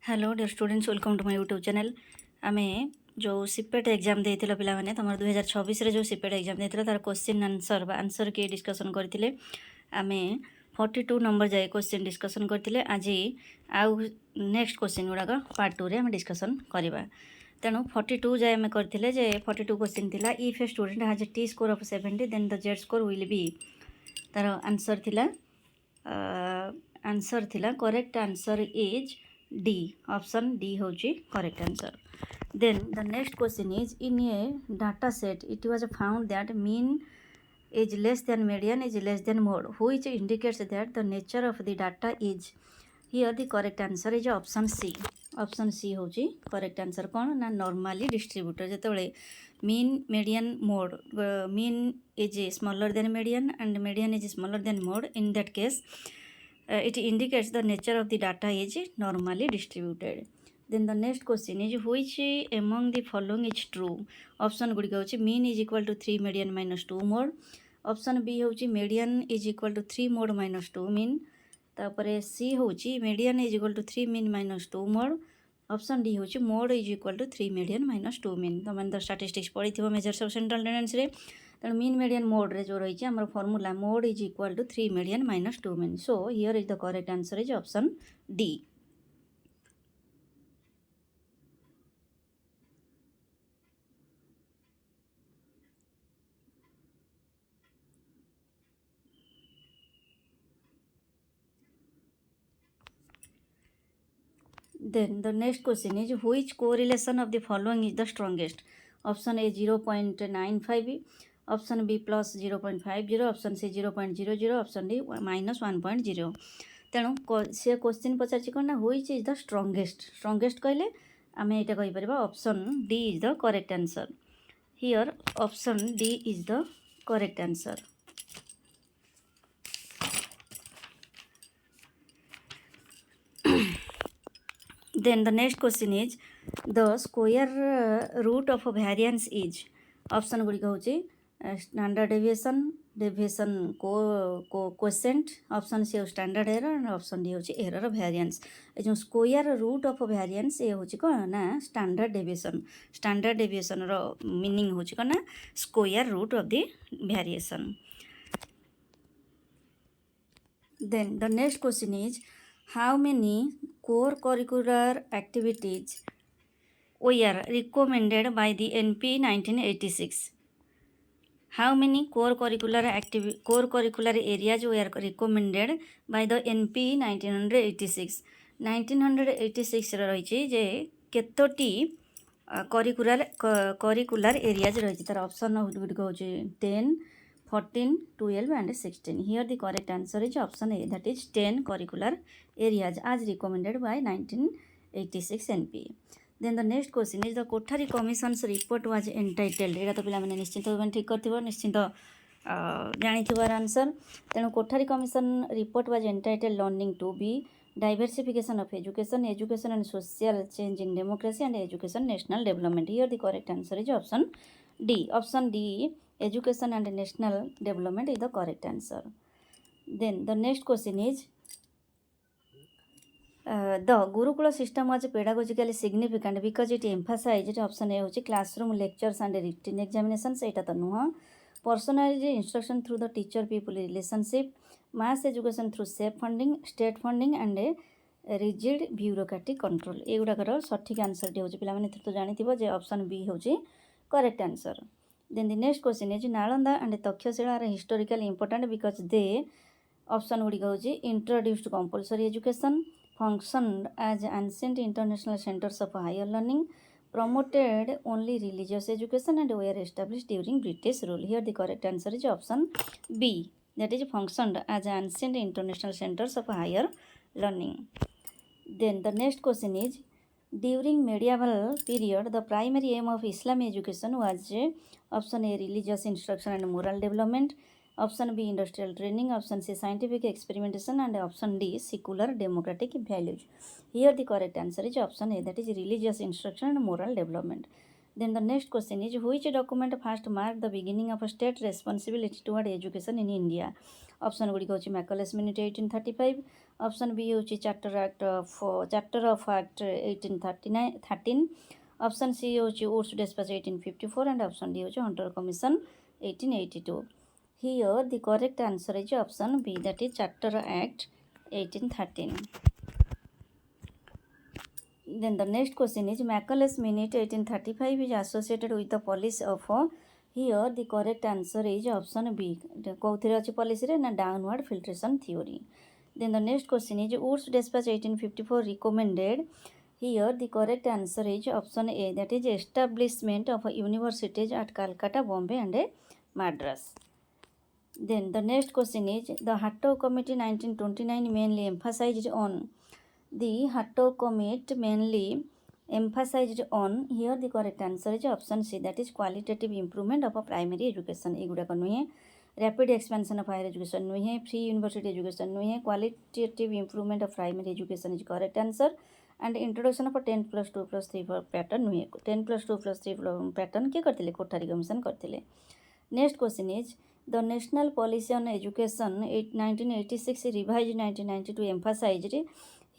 Hello dear students, welcome to my YouTube channel. आमे जो CIPET exam देइथिलो पिला माने तमर 2026 रे जो सीपेट एग्जाम देइथिलो तार क्वेश्चन आंसर के डिस्कशन करथिले। आमे 42 नंबर जाय क्वेश्चन डिस्कशन करथिले। आज आउ नेक्स्ट क्वेश्चन गुडाक पार्ट 2 रे आमे डिस्कशन करबा। तेणु 42 जाय आमे करथिले जे 42 क्वेश्चन थिला if a student has a T score of 70 then the Z score will be. तार आंसर थिला correct answer is D. Option D होची correct answer. Then the next question is, in a data set it was found that mean is less than median is less than mode, which indicates that the nature of the data is. Here the correct answer is option C. Option C होची correct answer. कौन ना normally distributed जेतबेले mean median mode mean is smaller than median and median is smaller than mode, in that case it indicates the nature of the data is normally distributed. Then the next question is, which among the following is true? Option Gudi होची mean is equal to 3 median minus 2 mode. Option B होची median is equal to 3 mode minus 2 mean. तापरे C होची median is equal to 3 mean minus 2 mode. Option D होची mode is equal to 3 median minus 2 mean. तो मैंने statistics पढ़ी थी वो measures of central tendency रे। तेणु मीन मीडियन मोड रे जो रही आम formula mode is equal to 3 median minus 2 mean. So here is the correct answer is option D. Then the next question is, which correlation of the following is the strongest? Option A 0.95, option B plus 0.50, option C 0.00, option D minus 1.0. तेणु से question पचार कौन ना which is the strongest कहले आम यहाँ कहीपर option D is the correct answer. Here option D is the correct answer. Then the next question is, the square root of a variance is. Option Gudi होची standard deviation quotient, option C standard error and option D होची error of variance. ए जो square root of a variance ये होची कौन ना standard deviation रो meaning होची कौन ना square root of the variation. Then the next question is, how many core curricular activities were recommended by the NP 1986? How many core curricular areas were recommended by the NP 1986? 1986 रही जे केतोटी curricular areas रही तार option गुड़िक हो 10, 14, 12 and 16. Here the correct answer is option A, that is 10 curricular areas as recommended by 1986 NP. Then the next question is, the Kothari Commission's report was entitled. एटा तो पिला माने निश्चित भाव ठीक करथिबो, निश्चित जानिथिबार आंसर. तेणु Kothari commission report was entitled learning to be diversification of education and social change in democracy and education national development. Here the correct answer is option D. Option D education and national development is the correct answer. Then the next question is, the Gurukula system was pedagogically significant because it emphasized, option A होची classroom lectures and written examinations. एटा तो नुह. Personalized instruction through the teacher people relationship, mass education through safe funding, state funding and rigid bureaucratic control. एगुड़ाकर सठिक answer T होची पिला माने तो जानिथिबो जे option B होची correct answer. Then the next question is, Nalanda and Takshashila are historically important because they, option Gudi होची introduced compulsory education, functioned as ancient international centers of higher learning, promoted only religious education and were established during British rule. Here the correct answer is option B, that is functioned as ancient international centers of higher learning. Then the next question is, during medieval period the primary aim of Islam education was option A religious instruction and moral development, option B industrial training, option C scientific experimentation and option D secular democratic values. Here the correct answer is option A, that is religious instruction and moral development. Then the next question is which document first marked the beginning of a state responsibility toward education in India? Option ଗୁଡ଼ିକ ହେଉଛି Macaulay Minute 1835, option B ହେଉଛି Charter of Act 1813, option C ହେଉଛି Woods Dispatch 1854 and option D ହେଉଛି Hunter Commission 1882. Here the correct answer is option B, that is Charter Act 1813. Then the next question is Macaulay's Minute 1835 is associated with the policy of here the correct answer is option B. Kothire achi policy re na downward filtration theory. Then the next question is Woods Dispatch 1854 recommended. Here the correct answer is option A, that is establishment of universities at Calcutta, Bombay and Madras. Then the next question is the Hatto Committee 1929 mainly emphasized on. The Hatto Committee mainly emphasized on. Here the correct answer is option C, that is qualitative improvement of a primary education. एगुड़ाक नुहे rapid expansion of higher education नुहे free university education नुहे qualitative improvement of primary education is correct answer. And introduction of a 10+2+3 pattern नुहे 10+2+3 pattern के करथिले Kothari commission करथिले. Next question is the National Policy on Education 1986 revised 1992 emphasized.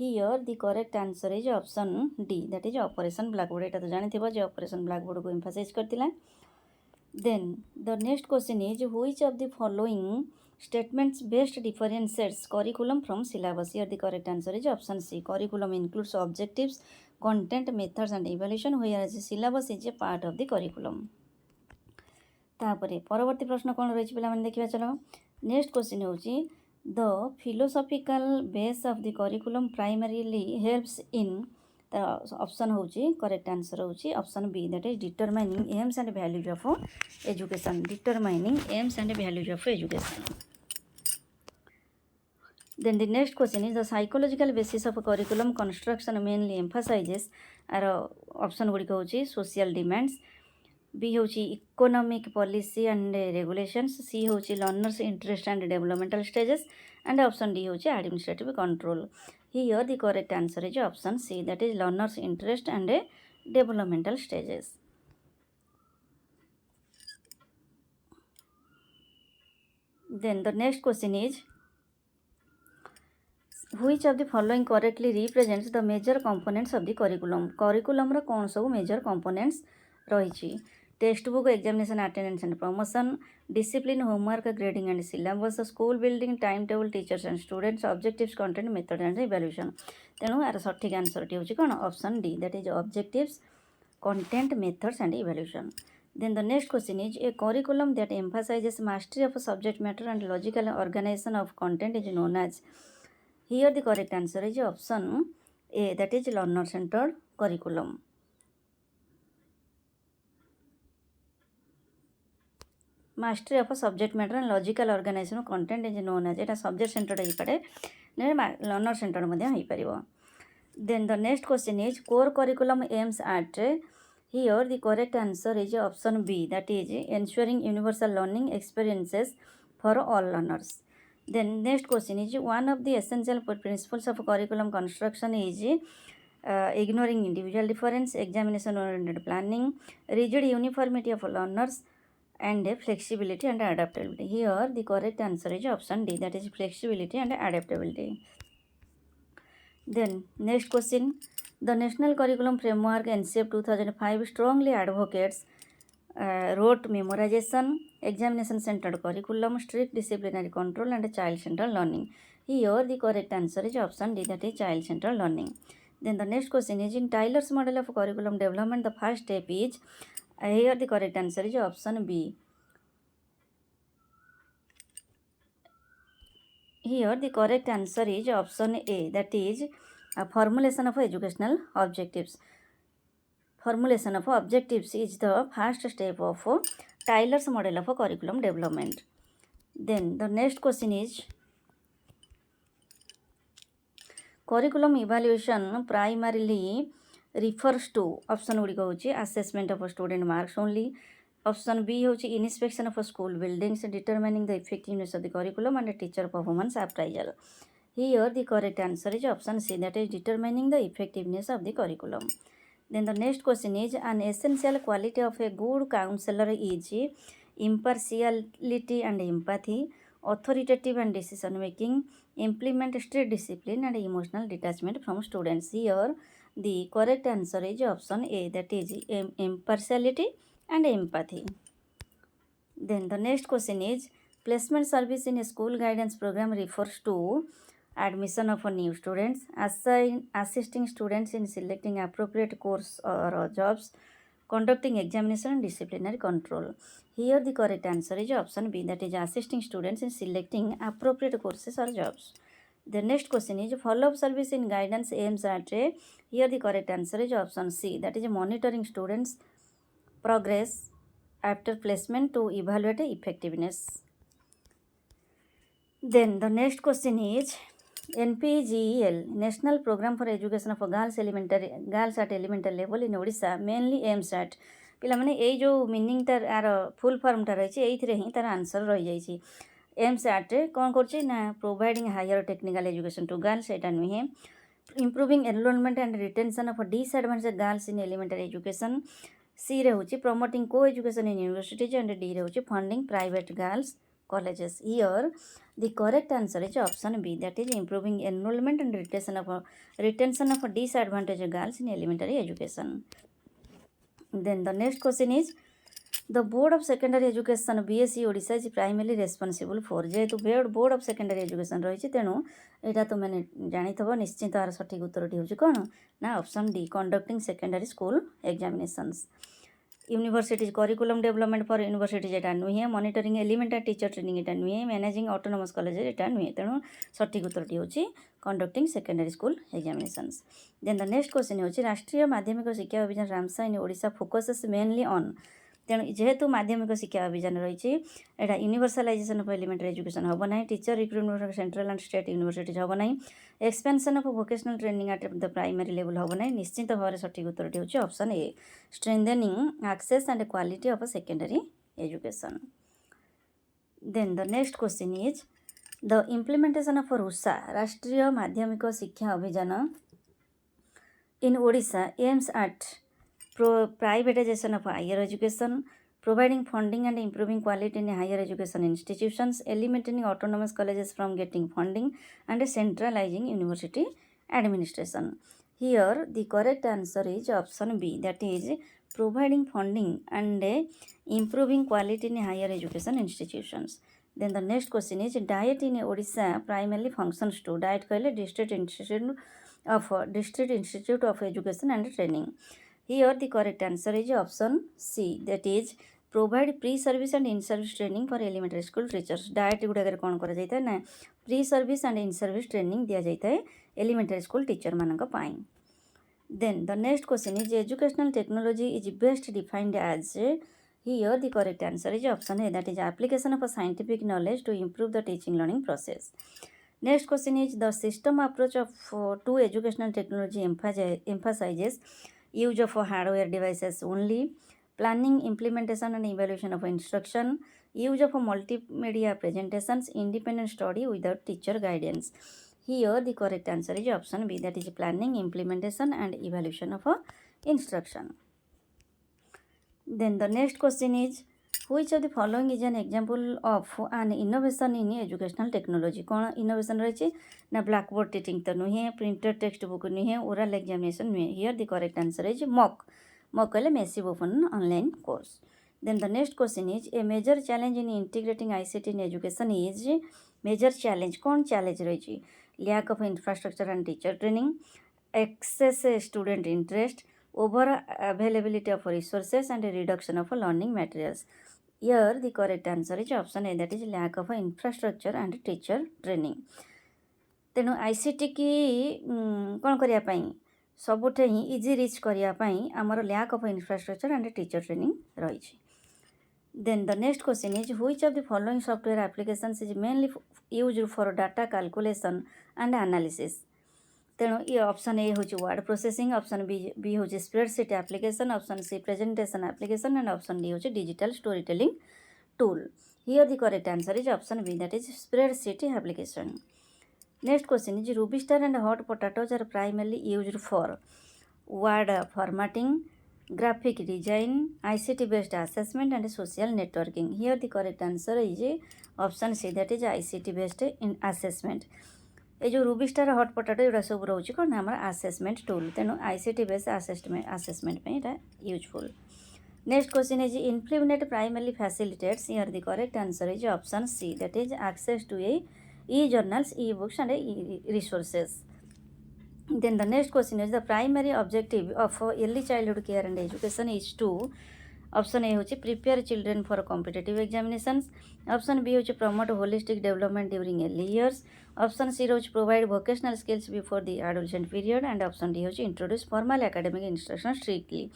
Here the correct answer is option D, that is Operation Blackboard. एटा तो जानी थिबा जे Operation Blackboard को emphasize करथिला. Then the next question is which of the following statements best differentiates curriculum from syllabus? Here the correct answer is option C. Curriculum includes objectives, content, methods and evaluation, whereas syllabus is a part of the curriculum. तापरे परवर्ती प्रश्न कौन रही पे देखा चलो. Next question होची the philosophical base of the curriculum primarily helps in. तो ऑप्शन होची करेक्ट आंसर होची option B, that is determining aims and values of education. Determining aims and values of education. Then the next question is the psychological basis of curriculum construction mainly emphasizes. आर option गुड़िक होची social demands, B होची economic policy and regulations, C होची learners interest and developmental stages and option D होची administrative control. Here the correct answer is option C, that is learners interest and developmental stages. Then the next question is which of the following correctly represents the major components of the curriculum? Curriculum रा कौन सब major components रही? Text book, examination, attendance and promotion, discipline, homework, grading and syllabus, school building, time table, teachers and students, objectives, content, method and evaluation. तेणु यार सठिक answer होची कौन? Option D, that is objectives, content, methods and evaluation. Then the next question is a curriculum that emphasizes mastery of a subject matter and logical organization of content is known as. Here the correct answer is option A, that is learner centered curriculum. Mastery of a subject matter and logical organization of content is known as. एटा subject centered ही पड़े ने learner centered मध्य ही परिवो. Then the next question is core curriculum aims at. Here the correct answer is option B, that is ensuring universal learning experiences for all learners. Then next question is one of the essential principles of curriculum construction is ignoring individual difference, examination oriented planning, rigid uniformity of learners and flexibility and adaptability. Here the correct answer is option D, that is flexibility and adaptability. Then next question, the National Curriculum Framework NCF 2005 strongly advocates rote memorization, examination centered curriculum, strict disciplinary control and child centered learning. Here the correct answer is option D, that is child centered learning. Then the next question is in Tyler's model of curriculum development the first step is. Here the correct answer is option B. Here the correct answer is option A, that is formulation of educational objectives. Formulation of objectives is the first step of Tyler's model of curriculum development. Then the next question is curriculum evaluation primarily refers to. Option गुड़िक होची assessment of student marks only. Option B होची inspection of school buildings, determining the effectiveness of the curriculum and teacher performance appraisal. Here the correct answer is option C, that is determining the effectiveness of the curriculum. Then the next question is, an essential quality of a good counselor is impartiality and empathy, authoritative and decision making, implement strict discipline and emotional detachment from students. Here the correct answer is option A, that is impartiality and empathy. Then the next question is, placement service in a school guidance program refers to admission of new students, assisting students in selecting appropriate course or jobs, conducting examination and disciplinary control. Here the correct answer is option B, that is assisting students in selecting appropriate courses or jobs. The next question is, follow-up service in guidance aims at a, here the correct answer is option C, that is monitoring students' progress after placement to evaluate effectiveness. Then the next question is, NPGEL, National Program for Education of Girls at Elementary Level in Odisha, mainly aims at, ପିଲାମାନେ ଏଇ ଯେଉଁ ମିନିଂଟା ଆର ଫୁଲ୍ ଫର୍ମଟା ରହିଛି ଏଇଥିରେ ହିଁ ତାର answer ରହିଯାଇଛି। AIIMS ଆଟ୍ରେ କ'ଣ କରୁଛି ନା providing higher technical education to girls, ଏଇଟା ନୁହେଁ। Improving enrolment and retention of disadvantage girls in elementary education. ସିରେ ହେଉଛି promoting co education in universities and ଡିରେ ହେଉଛି funding private girls colleges. Here the correct answer is option B, that is improving enrollment and retention of disadvantaged girls in elementary education. Then the next question is, the Board of Secondary Education BSc Odisha is primarily responsible for, যেহেতু Board of Secondary Education ରହିଛି ତେଣୁ ଏଇଟା ତୁମେ ଜାଣିଥିବ ନିଶ୍ଚିନ୍ତ। ଆର ସଠିକ ଉତ୍ତରଟି ହେଉଛି କ'ଣ ନା option D, conducting secondary school examinations. Universities curriculum development for universities एटा नुहे, मॉनिटरिंग एलिमेंटरी टीचर ट्रेनिंग एटा नुहे, मैनेजिंग ऑटोनोमस कॉलेज एटा नुहे। तेणु सठिक उत्तरटी होची conducting secondary school examinations. Then the next question होची, Rashtriya Madhyamik Shiksha Abhiyan Ramsa in Odisha focuses mainly on, तेणु जेहेतु माध्यमिक शिक्षा अभियान रही एटा यूनिवर्सलाइजेशन ऑफ एलिमेंटरी एजुकेशन हम ना, teacher recruitment central and state universities हम ना, expansion of vocational training at the primary level हम ना। निश्चित भाव में सठिक उत्तरटी होची option A, strengthening access and quality of secondary education. Then the next question is, the implementation of RUSA Rashtriya Madhyamik Shiksha Abhiyan in Odisha aims at privatization of higher education, providing funding and improving quality in higher education institutions, eliminating autonomous colleges from getting funding, and centralizing university administration. Here the correct answer is option B, that is providing funding and improving quality in higher education institutions. Then the next question is, diet in Odisha primarily functions to, diet कहले district institute of education and training. Here the correct answer is option C, that is provide pre-service and in-service training for elementary school teachers. DIET गुड़ाक कौन करा जाता है ना, pre-service and in-service training दिया जाता है elementary school teacher मानक पाई। Then the next question is, educational technology is best defined as, here the correct answer is option A, that is application of a scientific knowledge to improve the teaching learning process. Next question is, the system approach of to educational technology emphasizes use of hardware devices only, planning, implementation and evaluation of instruction, use of multimedia presentations, independent study without teacher guidance. Here the correct answer is option B, that is planning, implementation and evaluation of instruction. Then the next question is, which of the following is an example of an innovation in educational technology? कौन innovation रही ना, blackboard teaching तो नुहे, printed textbook नुहे, oral examination नुहे। Here the correct answer is mock कहले massive open online course. Then the next question is, a major challenge in integrating ICT in education is, major challenge कौन challenge रही, lack of infrastructure and teacher training, excess student interest, over availability of resources and reduction of learning materials. Here the correct answer is option A, that is lack of infrastructure and teacher training. तेणु ICT की कौन करने सबुठे ही easy rich करने आमर lack of infrastructure and teacher training रही। Then the next question is, which of the following software applications is mainly used for data calculation and analysis? तेणु ये option A हूँ वर्ड प्रोसेसिंग, ऑप्शन बी हूँ spreadsheet application, option C presentation application and option D हूँ digital storytelling tool. Here the correct answer is option B, that is spreadsheet application. Next question is, RubiStar and Hot Potatoes are primarily used for. word formatting, graphic design, ICT based assessment and social networking. Here the correct answer is option C, that is ICT based in assessment. ये जो Ruby star हट potato एटा सब रोचे कौन आम assessment tool तेणु ICT base assessment पे useful. Next question is InfluNet primarily facilitates. Here the correct answer is option C, that is access to e-journals, e-books and e-resources. Then the next question is the primary objective of early childhood care and education is to. Option A होची prepare children for competitive examinations. Option B होची promote holistic development during early years. Option C होची provide vocational skills before the adolescent period and option D होची introduce formal academic instruction strictly.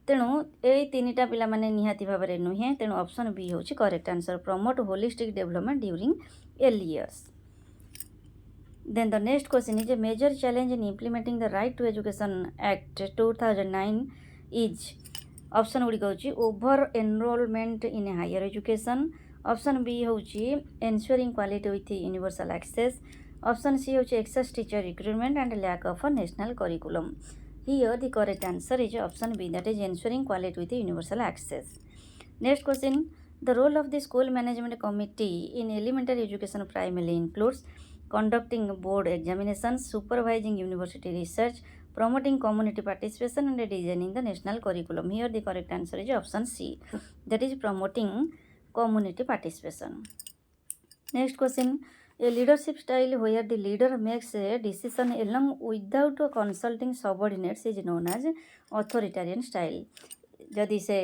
तेणु ये तीनटा पिला माने निहाती भाव में नुहे तेणु ऑप्शन बी होची correct answer promote holistic development during early years. Then the next question is a major challenge in implementing the Right to Education Act 2009 is. Option गुड़िक होची over enrolment in higher education. Option B होची ensuring quality with universal access. Option C होची access teacher recruitment and lack of national curriculum. Here the correct answer is option B, that is ensuring quality with universal access. Next question, the role of the school management committee in elementary education primarily includes conducting board examinations, supervising university research, promoting community participation and designing the national curriculum. Here the correct answer is option C, that is promoting community participation. Next question, a leadership style where the leader makes a decision along without consulting subordinates is known as authoritarian style. जदि से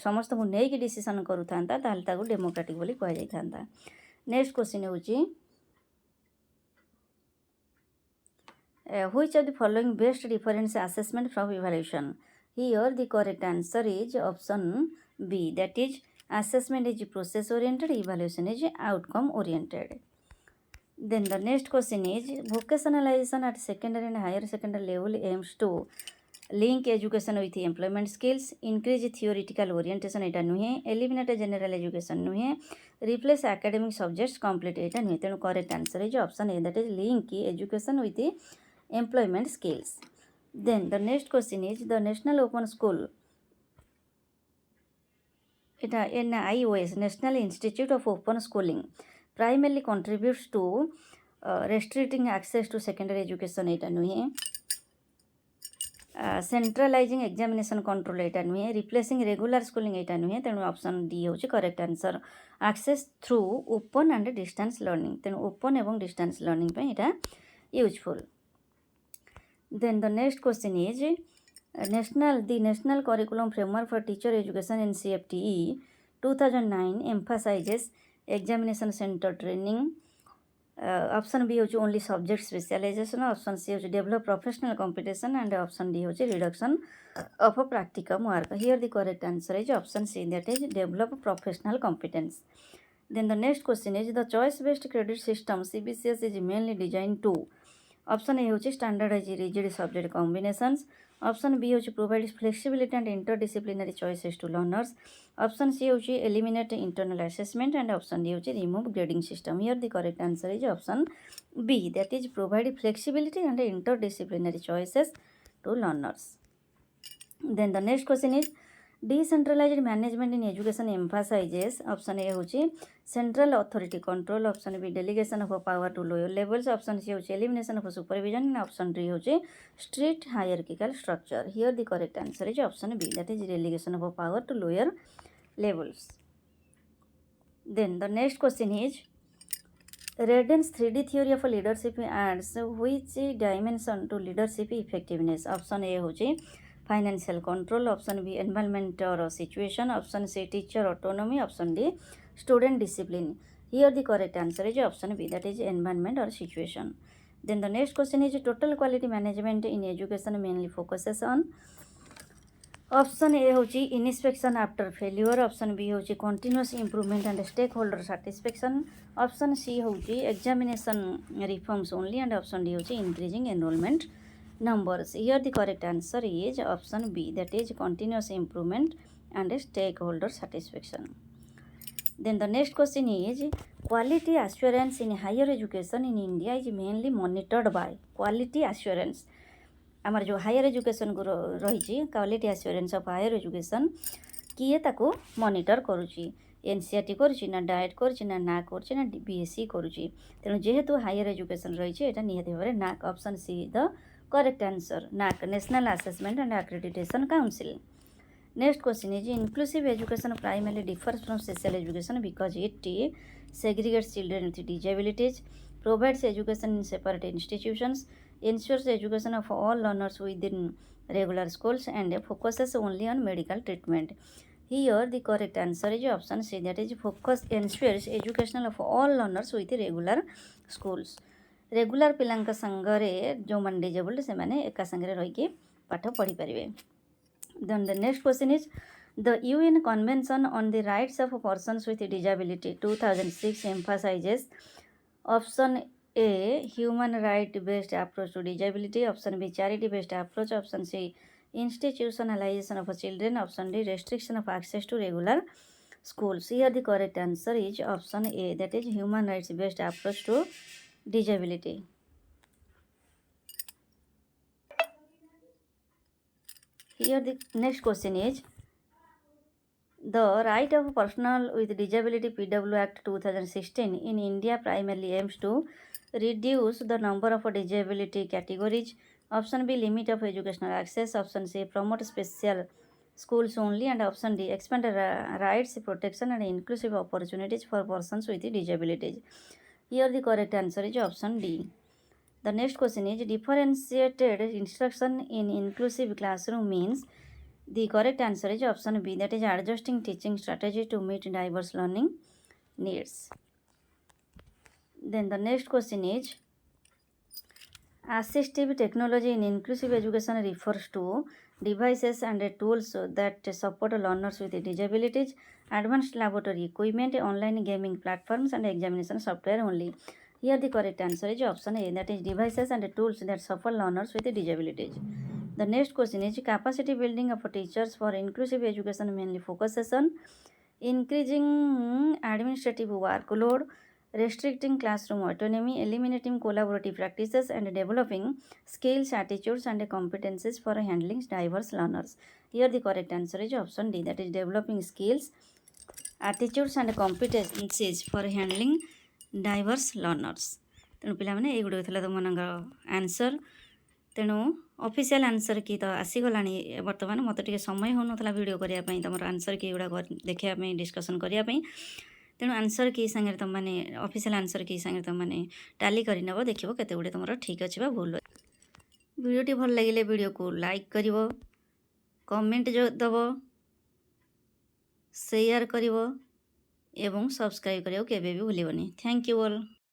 समस्त को नहीं कि decision करू थांता ताल ताको democratic बोली कह जाई थांता. नेक्स्ट क्वेश्चन होची which of the following best difference assessment from evaluation. Here the correct answer is option B, that is assessment is process oriented, evaluation is outcome oriented. Then the next question is vocationalization at secondary and higher secondary level aims to link education with employment skills, increase theoretical orientation एटा नुहे, eliminate general education नुहे, replace academic subjects complete एटा नुहे. तेणु correct answer is option A, that is link education with employment skills. Then the next question is the National Open School Etah NIOS National Institute of Open Schooling primarily contributes to restricting access to secondary education एटा नुहे, centralizing examination control एटा नुहे, replacing regular schooling एटा नुहे. तेणु option D होची correct answer access through open and distance learning. तेणु open एवं distance learning पे एटा useful. Then the next question is the national curriculum framework for teacher education in CFTE 2009 emphasizes examination center training. Option B होची only subject specialization. Option C होची develop professional competition and option D होची reduction of a practicum work. Here the correct answer is option C, that is develop professional competence. Then the next question is the choice based credit system CBCS is mainly designed to. Option A होची standardize rigid subject combinations. Option B होची provide flexibility and interdisciplinary choices to learners. Option C होची eliminate internal assessment and option D होची remove grading system. Here the correct answer is option B, that is provide flexibility and interdisciplinary choices to learners. Then the next question is decentralized management in education emphasizes. Option A होची central authority control. Option B delegation of power to lower levels. Option C होची elimination of supervision and option D होची strict hierarchical structure. Here the correct answer is option B, that is delegation of power to lower levels. Then the next question is Reden's 3D theory of leadership adds which dimension to leadership effectiveness. Option A होची financial control. Option B environment or situation. Option C teacher autonomy. Option D student discipline. Here the correct answer is option B, that is environment or situation. Then the next question is total quality management in education mainly focuses on. Option A होची inspection after failure. Option B होची continuous improvement and stakeholder satisfaction. Option C होची examination reforms only and option D होची increasing enrollment numbers. Here the correct answer is option B, that is continuous improvement and stakeholder satisfaction. Then the next question is quality assurance in higher education in India is mainly monitored by. Quality assurance आमर जो higher education को रही quality assurance of higher education किए ताको monitor करुची NCERT करुची ना diet करुची ना नाक करुची ना बीएससी करुची तेणु जेहेतु हायर एजुकेशन रही है निहाती भाव में नाक option C the correct answer नाक national assessment and accreditation council. Next question is inclusive education primarily differs from special education because it segregates children with disabilities, provides education in separate institutions, ensures education of all learners within regular schools, and focuses only on medical treatment. Here the correct answer is option C, that is focus ensures education of all learners with regular schools. Regular पिलांका संगरे जो मन disabled से माने एका संगरे रही के पाठ पढ़ी पारिबे. Then the next question is the UN Convention on the Rights of Persons with Disability 2006 emphasizes option A human right based approach to disability, option B charity based approach, option C institutionalization of children, option D restriction of access to regular schools. Here the correct answer is option A, that is human rights based approach to disability. Here the next question is the right of personnel with disability PW Act 2016 in India primarily aims to reduce the number of disability categories. Option B limit of educational access, option C promote special schools only, and option D expand rights, protection and inclusive opportunities for persons with disabilities. Here the correct answer is option D. The next question is differentiated instruction in inclusive classroom means. The correct answer is option B, that is adjusting teaching strategy to meet diverse learning needs. Then the next question is assistive technology in inclusive education refers to devices and tools that support learners with disabilities, advanced laboratory equipment, online gaming platforms and examination software only. Here the correct answer is option A, that is devices and tools that support learners with disabilities. The next question is capacity building of teachers for inclusive education mainly focuses on increasing administrative workload, restricting classroom autonomy, eliminating collaborative practices, and developing skills, attitudes, and competencies for handling diverse learners. Here the correct answer is option D, that is developing skills, attitudes, and competencies for handling diverse learners. तेणु पिलाने एगुड़ था तुम answer. तेणु official answer की तो आसीगला बर्तमान मत टे समय हो नाला वीडियो करने तुम आंसर की गुड़ा देखापी डिस्कसन करने. तेणु आंसर की सांगे तुम मैंने ऑफिशियल आंसर की सांगे तुम मैंने टाली कर नब देखो केते गुड़े तुम ठीक अच्छे बा भूल. वीडियोटी भल लगे वीडियो को लाइक कर कमेंट जो दब शेयर कर एवं सब्सक्राइब करियो केबे भी भूलिबनी. Thank you all.